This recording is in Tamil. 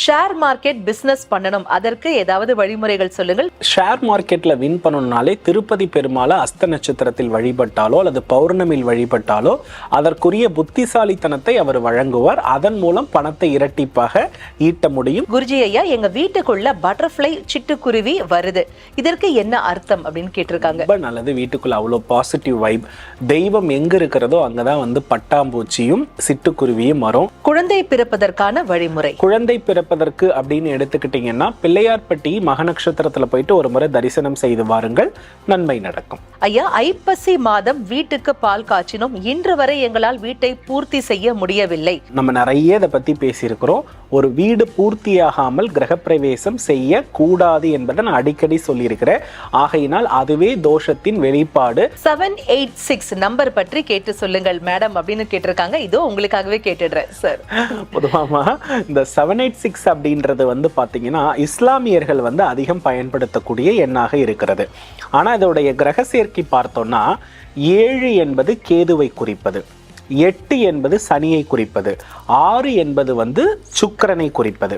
ஷேர் மார்க்கெட் பிசினஸ் பண்ணணும், அதற்கு ஏதாவது வழிமுறைகள் சொல்லுங்கள். ஷேர் மார்க்கெட்ல வின் பண்ணணும்னாலே திருப்பதி பெருமாளை அஸ்த நட்சத்திரத்தில் வழிபட்டாலோ அல்லது பௌர்ணமியில் வழிபட்டாலோ அதற்குரிய புத்திசாலித்தனத்தை அவர் வழங்குவார். அதன் மூலம் பணத்தை இரட்டிப்பாக ஈட்ட முடியும். குருஜி ஐயா, எங்க வீட்டுக்குள்ள பட்டர்ஃப்ளை சிட்டுக்குருவி வருது, இதற்கு என்ன அர்த்தம் அப்படின்னு கேட்டிருக்காங்க. ரொம்ப நல்லது. வீட்டுக்குள்ள அவ்வளோ பாசிட்டிவ் வைப். தெய்வம் எங்க இருக்கிறதோ அங்கதான் பட்டாம்பூச்சியும் சிட்டுக்குருவியும் வரும். குழந்தை பிறப்பதற்கான வழிமுறை. குழந்தை பிறப்பதற்கு அப்படின்னு எடுத்துக்கிட்டீங்கன்னா பிள்ளையார்பட்டி மக நட்சத்திரத்துல போயிட்டு ஒரு முறை தரிசனம் செய்து வாருங்கள், நன்மை நடக்கும். ஐயா, ஐப்பசி மாதம் வீட்டுக்கு பால் காய்ச்சினோம், இன்று வரை எங்களால் வீட்டை பூர்த்தி செய்ய முடியவில்லை. நம்ம நிறைய இதை பத்தி பேசியிருக்கிறோம். ஒரு வீடு பூர்த்தியாகாமல் கிரகப்பிரவேசம் செய்ய கூடாது என்பதை நான் அடிக்கடி சொல்லியிருக்கிறேன். ஆகையினால் அதுவே தோஷத்தின் வெளிப்பாடு. 786 நம்பர் பற்றி கேட்டு சொல்லுங்கள் மேடம் அப்படின்னு கேட்டிருக்காங்க. இதோ உங்களுக்காகவே கேட்டுடுறேன் சார். பொதுவாக இந்த 786 அப்படின்றது பாத்தீங்கன்னா இஸ்லாமியர்கள் அதிகம் பயன்படுத்தக்கூடிய எண்ணாக இருக்கிறது. ஆனா இதோடைய கிரக சேர்க்கை பார்த்தோம்னா 7 என்பது கேதுவை குறிப்பது, 8 என்பது சனியை குறிப்பது, 6 என்பது சுக்கிரனை குறிப்பது.